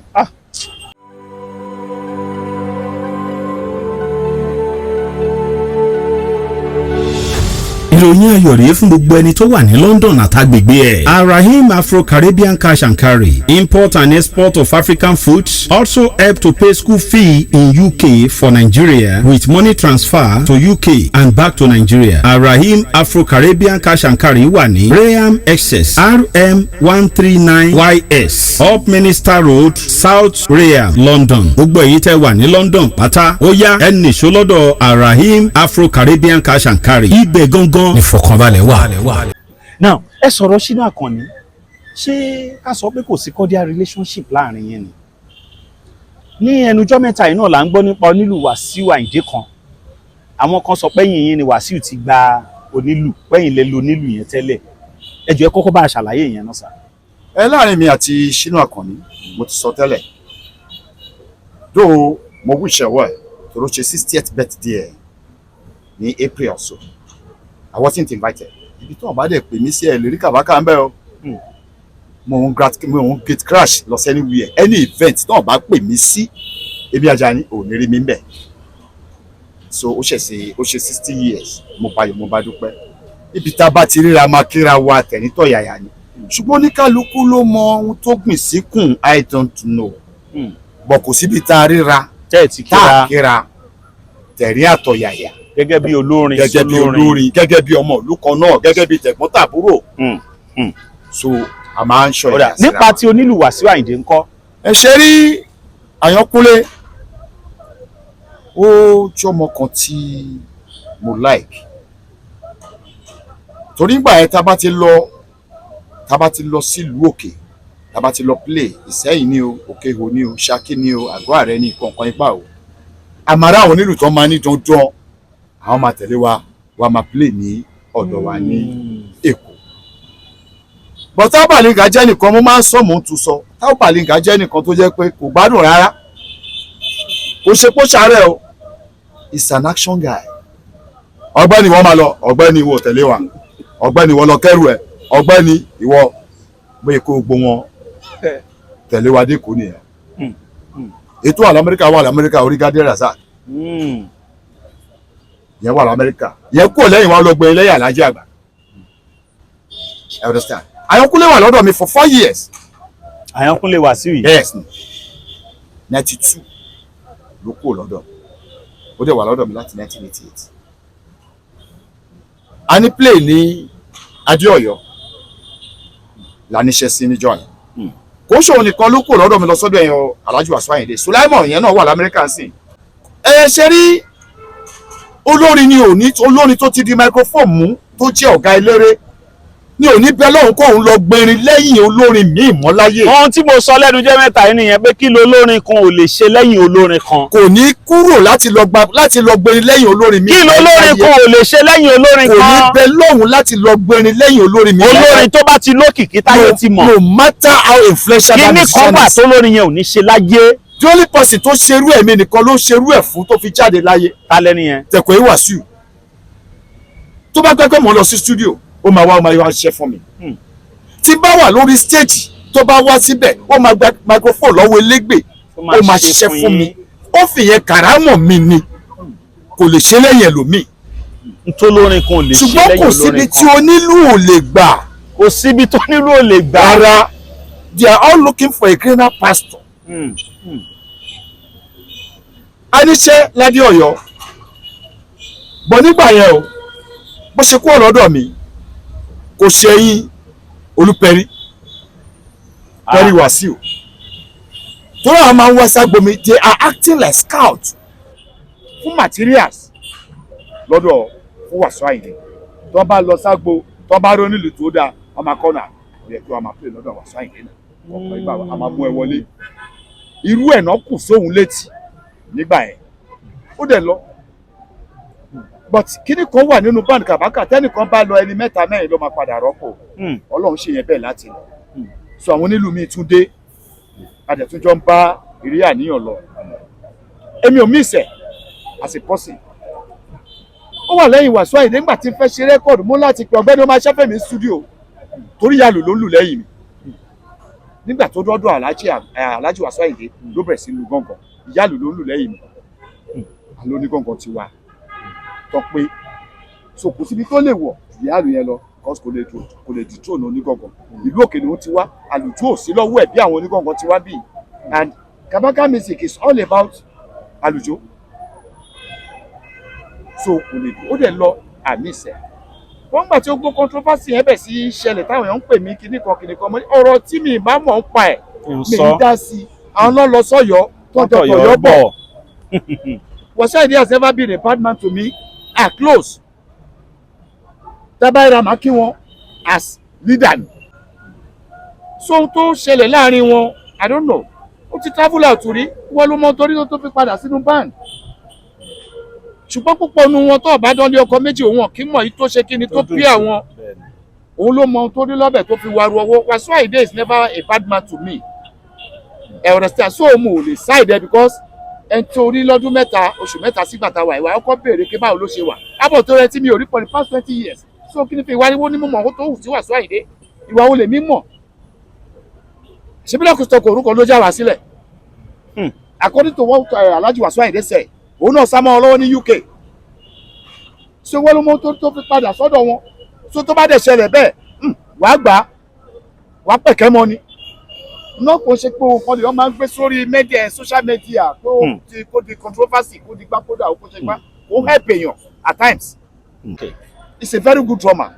ìròyìn ayọ̀ rèé fún gbogbo ẹni tó wà ní London àtàgbègbè ẹ̀. Arahim Afro-Caribbean Cash and Carry, import and export of African foods, also help to pay school fee in UK for Nigeria with money transfer to UK and back to Nigeria. Arahim Afro-Caribbean Cash and Carry wà ní Graham Excess RM 139YS Up Minister Road, South Graham, London. Gbogbo èyí tẹ́ wà ní London pátá ó yá ẹ nìṣó lọ́dọ̀ Arahim Afro-Caribbean Cash and Carry. Ibẹ̀ gangan ìfọ̀kànbalẹ̀ wà. Now ẹ sọ̀rọ̀ Ṣínà Àkànní ṣé ká sọ pé kò sí cordial relationship láàrin yẹn ni ní ẹnujọ́ mẹ́ta yìí náà là ń gbọ́ nípa onílù Wàsíù Àyìndé kan àwọn kan sọ pẹ́yìn yẹn ni Wàsíù ti gba onílù pẹ́yìn lè lo onílù yẹn tẹ́lẹ̀ ẹ jọ̀ọ́ ẹ kọ́kọ́ bá a ṣàlàyé yẹn náà sà. Láàrin mi àti Ṣínà Àkànní mo ti sọ tẹ́lẹ̀ dó mo wíṣẹ̀ wọ̀ ẹ̀ tó ló ṣe 60th birthday ní April or so. I wasn't invited. Ibi tó bá dẹ̀ pè mí sí ẹ̀ lórí Kabaka ń bẹ́ o. Mo ń gate crash lọ sí anywhere. Any event tó bá pè mí sí ebi Àjàní ò ní rí mi ń bẹ̀. So ó ṣe 60 years mo bá dúpẹ́. Ibi tá a bá ti ríra máa kíra wa tẹ̀nítọ̀ yàyà ni. Ṣùgbọ́n oníkálukú ló mọ ohun tó gbìn síkùn I don't know. Bọ̀ kò síbi tá a ríra tá a kíra tẹ̀rí àtọ̀ yàyà. Gẹ́gẹ́ bí olórin gẹ́gẹ́ bí ọmọ ìlú kan náà gẹ́gẹ́ bí tẹ̀gbọ́n-tàbúrò. So a máa ń ṣọ́ ìyá síra. Nípa ti onílù Wàsíù Àyìndé ńkọ́. Ẹ ṣe rí Àyànkúnlé ó jẹ́ ọmọ kan tí mo like torí ìgbà yẹn tá bá ti lọ sílùú òkè tá bá ti lọ play Ìsẹ́yìn ni o Òkèhò ni o Ṣakí ni o Àgọ́ Àrẹ ni kankan ipá o àmàrà àwọn onílù tó máa ní dandan àwọn máa tẹ̀lé wa máa play ní ọ̀dọ̀ wa ní Èkó. But Táó Bàlígà jẹ́ nìkan mo máa ń sọ mò ń tún sọ Táó Bàlígà jẹ́ nìkan tó jẹ́ pé kò gbádùn rárá kò ṣe pó ṣàárẹ̀ o he's an action guy. Ọ̀gbẹ́ni ìwọ máa lọ ọ̀gbẹ́ni ìwọ tẹ̀lé wa ọ̀gbẹ́ni ìwọ lọ kẹ́rù ẹ̀ ọ̀gbẹ́ni ìwọ bóyá kó gbó wọn tẹ̀lé wa dé kò nìyẹn. Ètò wà l'Amẹ́ríkà orí Gádé Razak yẹn wà l'Amẹ́ríkà yẹn kúrò lẹ́yìn wa lọ gbé lẹ́yìn Alhaji Àgbà. I understand. Àyànkúnlé wà lọ́dọ̀ mi for 4 years. Àyànkúnlé Wàsíù yìí. Yes 92 ló kúrò lọ́dọ̀ ó dẹ̀ wà lọ́dọ̀ mi láti 1988. A ní play ní Adéọ̀yọ́ láníṣẹ́ sí níjọ́ yẹn. Kò ṣòwò nìkan ló kúrò lọ́dọ̀ mi lọ sọ́dọ̀ ẹ̀yàn Alhaji Wàsíù Àyìndé Sulaimon yẹn náà wà l'Amẹ́ríkà sí. Ṣe rí olórin tó ti di microphone mú tó jẹ́ ọ̀gá eléré ní òní bẹ́ẹ̀ lọ́hùn kóun lọ gbẹ̀rin lẹ́yìn olórin míì mọ́ láyé. Ohun tí mo sọ lẹ́nu jẹ́ mẹ́ta yìí nìyẹn pé kí lolórin kan ò lè ṣe lẹ́yìn olórin kan. Kò ní kúrò láti lọ gbẹ̀rin lẹ́yìn olórin míì. Kí lolórin kan ò lè ṣe lẹ́yìn olórin kan. Kò ní bẹ́ẹ̀ lọ́hùn láti lọ gbẹ̀rin lẹ́yìn olórin míì. Olórin tó bá ti lókìkí táyé ti mọ̀. No matter how influential that musician is. Kí ní kan wà tó lórin yẹn ò ní ṣe láyé. The only person tó ṣerú ẹ̀mí nìkan ló ṣerú ẹ̀ fún tó fi jáde láyé. Ta lẹ́ni yẹn? Tẹ̀kọ̀ Wàsíù tó bá gbẹ́ pé mo lọ sí studio ó máa wá ṣiṣẹ́ fún mi tí bá wà lórí stage tó bá wá síbẹ̀ ó máa gba microphone lọ́wọ́ elégbè ó máa ṣiṣẹ́ fún mi ó fìyẹn kàrámọ̀ mi ni kò lè ṣe lẹ́yìn ẹlòmíì ntolórin kan ò lè ṣe lẹ́yìn olórin kan ṣùgbọ́n kò síbi tí onílù ò lè gbà kò síbi tó nílù ò lè gbà rárá they are all looking for a greener pasture. aníṣẹ́ ládé ọ̀yọ́ bọ̀ nígbà yẹn o bó ṣe kúrò lọ́dọ̀ mi kò ṣẹ̀yìn olùpẹ̀rí pẹ̀rí wàsíù torí àwọn máa ń wá ságbomi they are acting like scout fún materials lọ́dọ̀ fún Wasiu Ayinde tó bá lọ ságbo tó bá rọ nílùú tó dáa ọmọ akọ́nà yẹ kí wọ́n máa pè lọ́dọ̀ Wasiu Ayinde náà ọ̀pọ̀ ìgbà a máa mú ẹ wọlé irú ẹ̀ náà kù sóhun létí nígbà yẹn ó dẹ̀ lọ but kíní kan wà nínú band Kabaka tẹ́nìkan bá lọ ẹni mẹ́ta mẹ́rin ló máa padà rọ́pò Ọlọ́run ṣe yẹn bẹ́ẹ̀ láti lọ so àwọn onílù míì tún dé adẹ̀túnjọ́ ń bá ìrí àníyàn lọ èmi ò mísẹ̀ as a person ó wà lẹ́yìn Wasiu Ayinde nígbà tí n fẹ́ ṣe rẹ́kọ̀dù mú láti pé ọ̀gbẹ́ni ó máa ṣẹ́fẹ̀ mi studio torí yàlù ló ń lù lẹ́yìn mi nígbà tó dọ́dọ̀ Alhaji Wasiu Ayinde ló bẹ̀rẹ̀ sí lu gángan yàlù ló ń lù lẹ́yìn mi àló ní gángan ti wá tọ́ pé so kò síbi tó lè wọ̀ yàlù yẹn lọ because kò lè dìtró ní onígángan ìlú òkè ni ó ti wá àlùjọ ò sí lọ́wọ́ ẹ̀ bí àwọn onígángan ti wá bí and Kabaka music is all about àlùjọ so kò lè ó dẹ̀ lọ àníṣẹ́ wọ́n gbà tí ó gbọ́ controversy yẹn bẹ̀ sí ṣẹlẹ̀ táwọn èèyàn ń pè mí kíníkan mọ́ ọ̀rọ̀ tí mi bá mọ̀ ń pa ẹ̀ mi ń dá sí àwọn náà lọ sọ́yọ́ tó tọ̀yọ́ bọ̀ Wasiu Ayinde has never been a bad man to me close tabaira máa kí wọn as leader ni so tó ṣẹlẹ̀ láàrin wọn I don't know ó ti travel out rí wọ́n ló mọ torí tó fi padà sínú band ṣùgbọ́n púpọ̀ nu wọn tó bá dánlé ọkọ méjì òun kì í mọ̀ yìí tó ṣe kí ni tó bí àwọn òun ló mọ tó rí lọ́bẹ̀ tó fi waru ọwọ́ Wasiu Ayinde is never a bad man to me ẹ understand so mo ò lè side ẹ because ẹni tó rí lọ́dún mẹ́ta oṣù mẹ́ta sígbà tá a wà ìwà ọkọ béèrè pé báwo ló ṣe wà ábọ̀ tó rẹ tí mi ò rí for the past 20 years so kí ni fi ìwáriwó ní mímọ̀ tó hù sí Wasiu Ayinde ìwà wo lè mímọ̀ ṣebí lọ́kùnrin tó orúkọ ló já wa sílẹ̀ according to what Alhaji Wasiu Ayinde said òun náà sá mọ́ ọ lọ́wọ́ ní UK so wọ́n ló mọ́ tó fi padà sọ́dọ̀ wọn so tó bá dẹ̀ ṣẹlẹ̀ bẹ́ẹ̀ wàá gbà wàá pẹ̀kẹ́ mọ́ ni náà kò ṣe pé òun lè máa ń gbé sórí media social media kó di controversy kó di gbàkódà kó ṣe gbà ó help èèyàn at times it's a very good drama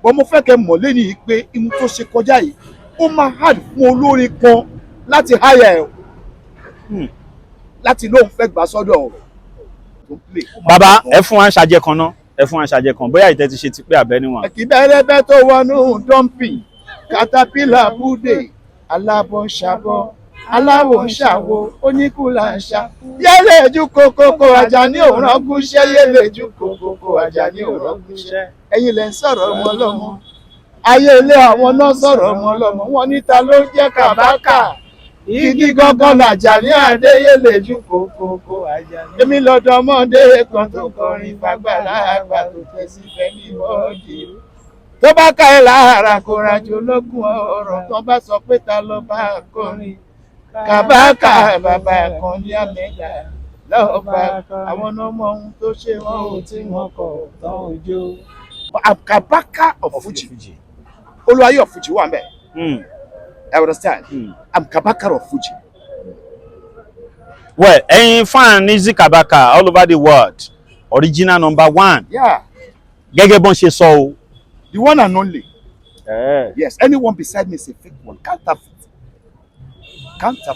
but mo fẹ́ kẹ́ mọ̀ lẹ́yìn pé ihun tó ṣe kọjá yìí ó máa hard fún olórin kan láti hire ẹ̀ láti lóun fẹ́ gbà sọ́dọ̀ bàbá ẹ fún wa ń ṣàjẹ kan náà ẹ fún wa ń ṣàjẹ kan bóyá ìtẹ́ ti ṣe ti pé àbẹ́ níwọ̀n. ẹ̀kí bẹ́rẹ́ bẹ́ tó wọnú dumping caterpillar búdè alábọ̀ṣàbọ̀ aláwòṣàwò oníkùlàṣà yẹ́lẹ̀jú kókókó Àjàní òràn gúnṣẹ́ yẹ́lẹ̀jú kókókó Àjàní òràn gúnṣẹ́ ẹ̀yin lẹ́ ń sọ̀rọ̀ ọmọ ọlọ́mọ ayé ilé àwọn náà sọ̀rọ̀ ọmọ ọlọ́mọ wọn níta ló jẹ́ Kabaka igi gangan l'Àjàní Adéyẹlẹ́jú kókókó Àjàní. èmi lọ́dọ̀ ọmọdé kan tó kọrin fagbára àgbà tó tẹ̀sí fẹ́ ní bọ́ọ̀dì tó bá ká ẹ lára kó rajo lógún ọ̀rọ̀ tó bá sọ pé ta ló bá kọrin Kabaka bàbá kan ní àmẹ́gà lọ́ọ̀bà àwọn ọmọ ohun tó ṣe wọ́n ò tí wọ́n kọ̀ tán òjò. Kabaka of Fuji Olúwayé of Fuji wà ń bẹ̀. I understand. I'm Kabaka of Fuji. Well, ẹ̀yin fan Nizzy Kabaka all over the world original #1. Yeah. Gẹ́gẹ́ bọ́n ṣe sọ o. The one and only. Yes, anyone beside me is a fake one. Counterfeit.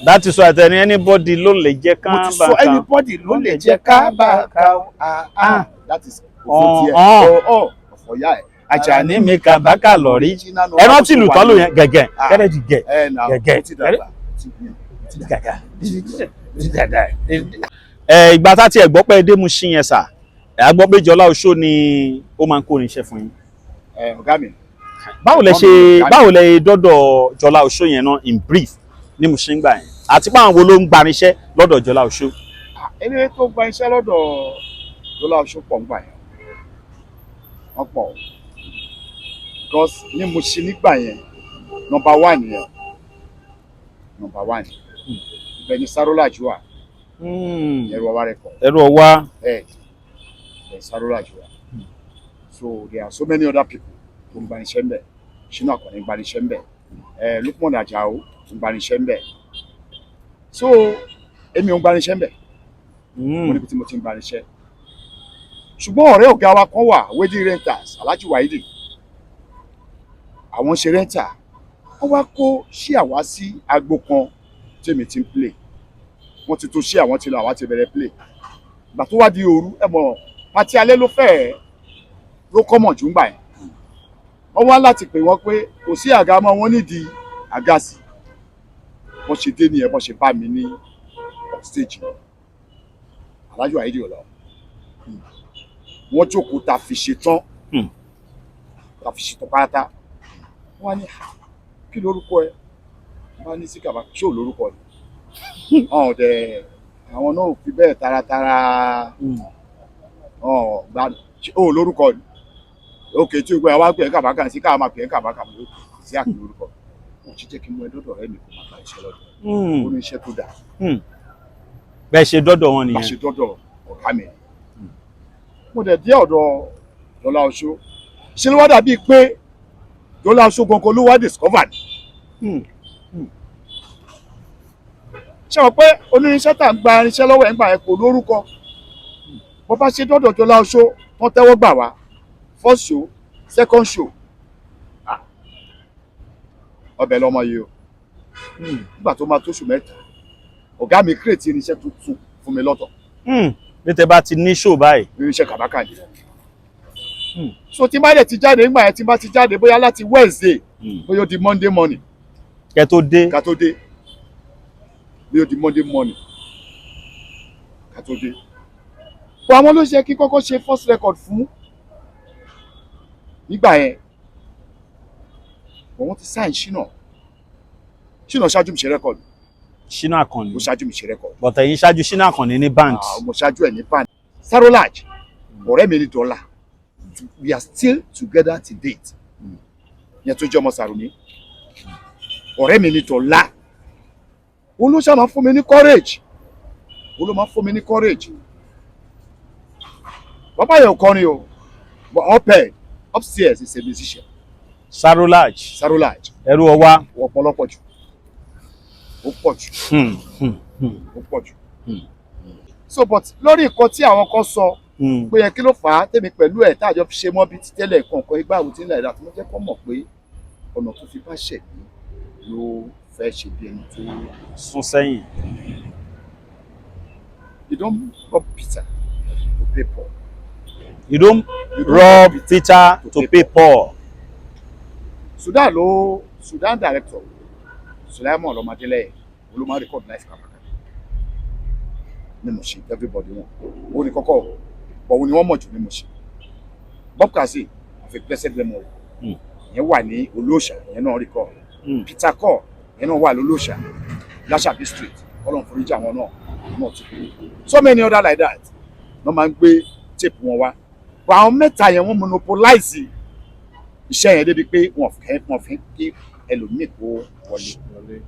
That is why anybody ló lè jẹ́ Kabaka. So anybody ló lè jẹ́ Kabaka. That is ọ̀fọ̀yà ẹ̀. Àjàní mi Kabaka lọ́rí. Ẹ rántí ìlú tán ló yẹn gẹ̀gẹ̀ kẹ́rẹ́jì gẹ̀gẹ̀. Ìgbà tá ti ẹ̀ gbọ́ pé dé Mushin yẹn sà ẹ̀ gbọ́ pé Jọlá Oṣó ni ó máa ń kó irinṣẹ́ fún yín. Ọ̀gá mi. Báwo lẹ dọ́dọ̀ Jọlá Oṣó yẹn náà in brief ní Mushin gbà yẹn àti pé àwọn wo ló ń gba irinṣẹ́ lọ́dọ̀ Jọlá Oṣó. Ẹni tó gba iṣẹ́ lọ́dọ̀ Jọlá Oṣó pọ̀ ń gbà yẹn wọ́n pọ̀ because ní mo ṣe nígbà yẹn number one yẹn number one ibẹ̀ ni Sarolaji wà ẹ̀rọ ọwá rẹ̀ kọ̀ ẹrú ọwá. ibẹ̀ ni Sarolaji wà so there are so many other people tó ń gbaniṣẹ́ ń bẹ̀ Ṣínà Àkànní ń gbaniṣẹ́ ń bẹ̀ Lukman Ajao ń gbaniṣẹ́ ń bẹ̀ so èmi ò ń gbaniṣẹ́ ń bẹ̀ mo níbi tí mo ti ń gbaniṣẹ́ ṣùgbọ́n ọ̀rẹ́ ọ̀gá wa kan wà wedding renters Alhaji Waidi àwọn ṣe rẹ́ńtà wọ́n wá kó ṣí àwa sí agbo kan tèmi ti ń play wọ́n ti tó ṣí àwọn ti lọ àwa ti bẹ̀rẹ̀ play ìgbà tó wá di òru ẹ mọ̀ pàtí alẹ́ ló fẹ́ ló kọ́mọ̀ jù ń gbà yẹn wọ́n wá láti pè wọ́n pé kò sí àga mọ́ wọ́n nídìí àga sí wọ́n ṣe dé nìyẹn bọ́n ṣe bá mi ní stage Alhaji Waidi ò lọ wọ́n jókòó ta fi ṣe tán pátá wọ́n ní kí lórúkọ ẹ wọ́n ní sí Kabaka ṣé ò lórúkọ ni ọ̀hún dẹ̀ àwọn náà ò fi bẹ́ẹ̀ taratara gbà ó lórúkọ ni òkè tí o gbé wa pè é Kabaka sí káà máa pè é Kabaka sí àkè lórúkọ wọ́n ti jẹ́ kí n mú ẹ dọ́dọ̀ rẹ mi kó máa gba iṣẹ́ lọ́dọ̀ ó ní iṣẹ́ tó dáa bẹ́ẹ̀ ṣe dọ́dọ̀ wọn bá nìyẹn. ṣe dọ́dọ̀ ọ̀gá mi mo dẹ̀ dé ọ̀dọ̀ Dọ́là Oṣó ṣe ló wá dàbíi pé Dọ́là Oṣó gangan ló wá discover ni ṣe wọ́n pé onírinṣẹ́ tá à ń gba irinṣẹ́ lọ́wọ́ ẹ̀ ń gbà ẹ̀ kò lórúkọ bó bá ṣe dọ́dọ̀ Dọ́là Oṣó wọ́n tẹ́wọ́ gbà wá first show second show ọbẹ̀ lọ́mọ yìí o nígbà tó máa tóṣù mẹ́ta ọ̀gá mi create irinṣẹ́ tuntun fún mi lọ́tọ̀ bí tẹ bá ti ní show báyìí. irinṣẹ́ Kabaka ni so tí n bá dẹ̀ ti jáde nígbà yẹn tí n bá ti jáde bóyá láti Wednesday bóyá ó di Monday morning kẹ tó dé. ká tó dé bóyá ó di Monday morning ká tó dé bó àwọn ló ṣe kí kọ́kọ́ ṣe first record fún nígbà yẹn wọ́n ti sign Ṣínà ṣáájú mi ṣe record Ṣínà Àkànní ó ṣáájú mi ṣe record bọ̀tẹ̀ yín ṣáájú Ṣínà Àkànní ní band. mo ṣáájú ẹ̀ ní band Sarolaji ọ̀rẹ́ mi ní Dọ́là we are still together to date yẹn tó jẹ́ ọmọ Sàrùmí ọ̀rẹ́ mi ní Dọ́là olóṣà máa fún mi ní courage olóṣà máa fún mi ní courage bàbá yẹn ò kọrin o but upstairs is a musician Sarolaji ẹrú ọwá. ọ̀pọ̀lọpọ̀ jù ó pọ̀ jù ó pọ̀ jù so but lórí nǹkan tí àwọn kan sọ pé yẹ kí ló fà á tèmi pẹ̀lú ẹ̀ táàjọ fi ṣe mọ́ bí ti tẹ́lẹ̀ kọ̀ọ̀kan igbá àwùjọ ńlá ìdá tó jẹ́ kó mọ̀ pé ọ̀nà tó fi bá ṣẹ̀mí ló fẹ́ ṣe bí ẹni tó sún sẹ́yìn. you don rob Peter to pay Paul. you don rob Peter to pay Paul. Sudan director Sulaiman Ọlọ́mọdélẹ́yẹ ló máa record life Kabaka ní mo ṣe everybody wọn ó ní kọ́kọ́ bọ̀ òun ni wọ́n mọ̀ jù ní mo ṣe Bob Kazeem àfi blessed memory yẹn wà ní Olóòṣà yẹn náà record Peter Cole yẹn náà wà lólóòṣà Láṣàbí street Ọlọ́run foríjì àwọn náà tó so many other like that wọ́n máa ń gbé tape wọn wá but àwọn mẹ́ta yẹn wọ́n monopolize iṣẹ́ yẹn débi pé wọ́n fi kí ẹlòmíì kó wọlé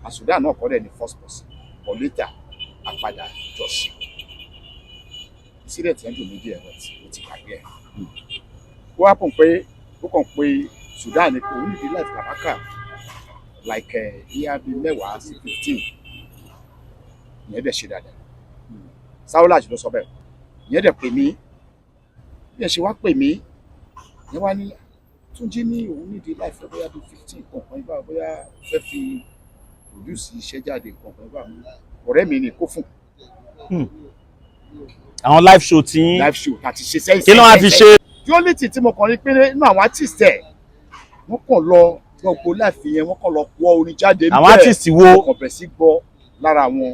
àsùdá náà kọ́ dẹ̀ ní first person but later àpadà jọ sí sílẹ̀ tí ẹ̀ ń dùn mí díẹ̀ rẹ̀ ó ti gbàgbé ẹ̀ ó wá pọ̀ pé ó kàn pé Sudan ní pé òun nídìí life Kabaka like yíyá bíi 10 sí 15 ìyẹn dẹ̀ ṣe dáadáa Sarolaji ló sọ bẹ́ẹ̀ ìyẹn dẹ̀ pè mí bí ẹ ṣe wá pè mí ìyẹn wá ní Túnjí ní òun nídìí life rẹ bóyá bíi 15 kọ̀ọ̀kan ibà bóyá fẹ́ fi produce iṣẹ́ jáde kọ̀ọ̀kan ibà ọ̀rẹ́ mi ni kó fún. àwọn live show tí yín live show àti ṣe sẹ́yìn kí ló wá fi ṣe. tí ó lè tì tí mo kàn rí pé nínú àwọn artist ẹ̀ wọ́n kàn lọ gbogbo láìfi yẹn wọ́n kàn lọ wọ orin jáde níbẹ̀ àwọn artist wo wọ́n kàn bẹ̀ sí gbọ́ lára wọn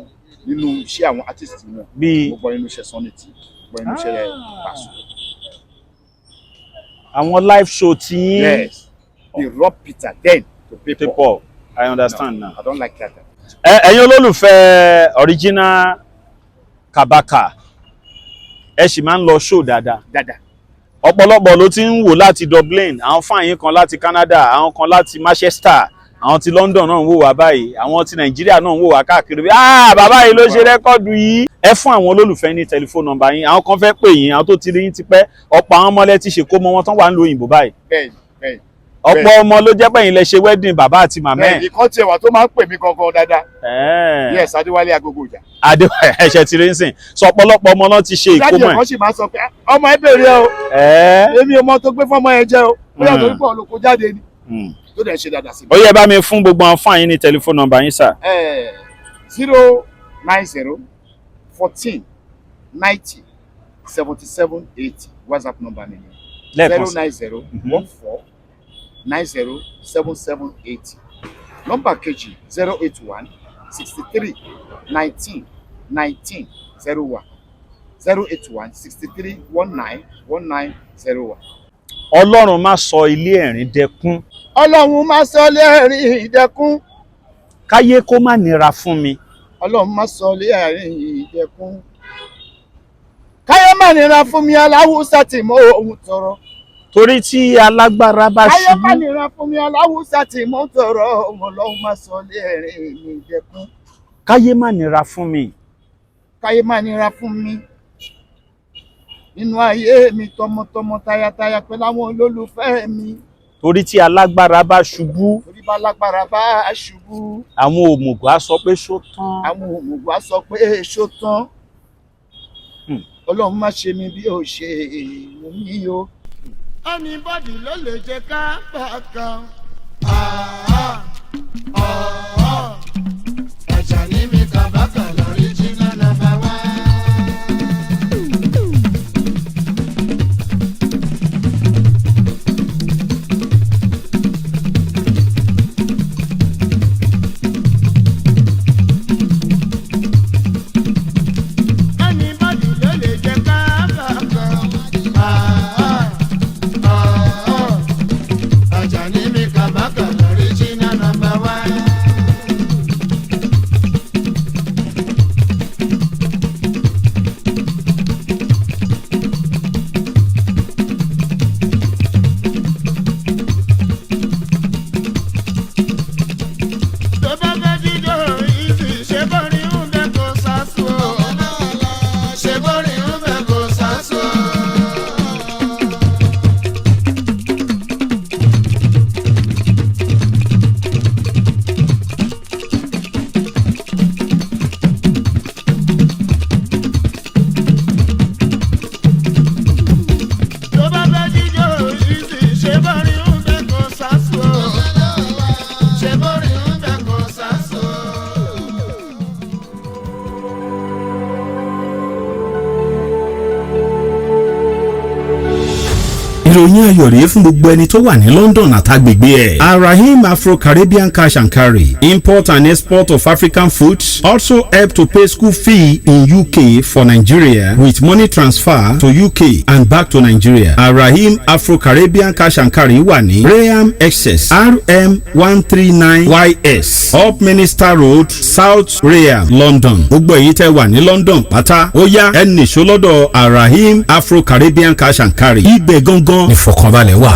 nínú iṣẹ́ àwọn artist wọn bíi gbogbo nínú iṣẹ́ Sọ́nìtì gbogbo nínú iṣẹ́ Paso. àwọn live show tí yín. Yes, they rob Peter then to pay Paul. Paul I understand now. I don't like that. ẹ̀yin olólùfẹ́ original Kabaka ẹ sì máa ń lọ show dáadáa. Dada. ọ̀pọ̀lọpọ̀ ló ti ń wò láti Dublin, àwọn fáyín kan láti Canada, àwọn kan láti Manchester, àwọn ti London náà ń wò wá báyìí, àwọn ti Nàìjíríà náà ń wò wá káàkiri bí bàbá yìí ló ṣe rẹ́kọ́ọ̀dù yìí. Ẹ fún àwọn olólùfẹ́ ní tẹlifóònù nọ́mbà yín, àwọn kan fẹ́ pè yín, àwọn tó ti rí yín ti pẹ́, ọ̀pọ̀ àwọn ọmọlẹ́ ti ṣèkó mọ́ wọn tán wà ń lo òyìnbó báyìí. bẹ́ẹ̀ ọ̀pọ̀ ọmọ ló jẹ́ pẹ̀yìn lẹ ṣe wedding bàbá àti màmá ẹ̀. ìkan tiẹ̀ wà tó máa ń pè mí gangan dáadáa. Yes, Adéwálé Agogo Ìjà. ẹ̀ṣẹ̀ ti rí ń sìn, sọ ọ̀pọ̀lọpọ̀ ọmọ náà ti ṣe ìkómọ ẹ̀. dájú ọkọ sì máa sọ pé ọmọ ẹ bèrè o èmi ọmọ tó gbé fọmọ ẹ jẹ o bóyá torí pọ̀ ló kó jáde ni tó dẹ̀ ṣe dáadáa sí mi. ó yẹ bá mi fún gbogbo àwọn fáyín ní tẹlifóònù nọ́mbà yín sà. 090 14 90 77 80 WhatsApp number mi ni 090 14 90 77 80. Nọ́mbà kejì 081 63 19 19 01 081 63 19 19 01. Ọlọ́run má sọ ilé ẹ̀rín dẹkún. Ọlọ́run má sọ ilé ẹ̀rín dẹkún. Káyé kó má nira fún mi. Ọlọ́run má sọ ilé ẹ̀rín dẹkún. Káyé má nira fún mi, aláwùsá tí mo ohun tọrọ. Torí tí alágbára bá ṣubú. Káyé má nira fún mi, aláwùsá tí mo tọrọ. Ọlọ́run má sọ ilé ẹ̀rín dẹkún. Káyé má nira fún mi. Káyé má nira fún mi. Nínú ayé mi tọmọtọmọ tayátayá pẹ̀lú àwọn olólùfẹ́ mi. Torí tí alágbára bá ṣubú. Torí bá alágbára bá ṣubú. Àwọn òmùgọ̀ á sọ pé ṣó tán. Àwọn òmùgọ̀ á sọ pé ṣó tán. Ọlọ́run má ṣe mi bí ó ṣe mú mi o. Anybody ló lè jẹ ká bákan. Àjàní mi Kabaka l'original number one. Anybody ló lè jẹ ká bákan. Àjàní mi Kabaka l'original number one. Tó bá fẹ́ jíjó ìsì ṣe bọ́rí ń bẹ kó sásù o. Ṣe bọ́rí ń bẹ kó sásù o. Tó bá fẹ́ jíjó ìsì ṣe bọ́rí ń bẹ kó sásù o. Ṣe bọ́rí ń bẹ kó sásù o. ìròyìn ayọ̀ rèé fún gbogbo ẹni tó wà ní London àtàgbègbè ẹ̀. Arahim Afro-Caribbean Cash and Carry, import and export of African foods, also help to pay school fee in UK for Nigeria with money transfer to UK and back to Nigeria. Arahim Afro-Caribbean Cash and Carry wà ní Graham Excess RM 139YS Up Minister Road, South Graham, London. Gbogbo èyí tẹ́ wà ní London pátá ó yá ẹ nìṣó lọ́dọ̀ Arahim Afro-Caribbean Cash and Carry. Ibẹ̀ gangan ní ìfọ̀kànbalẹ̀ wà.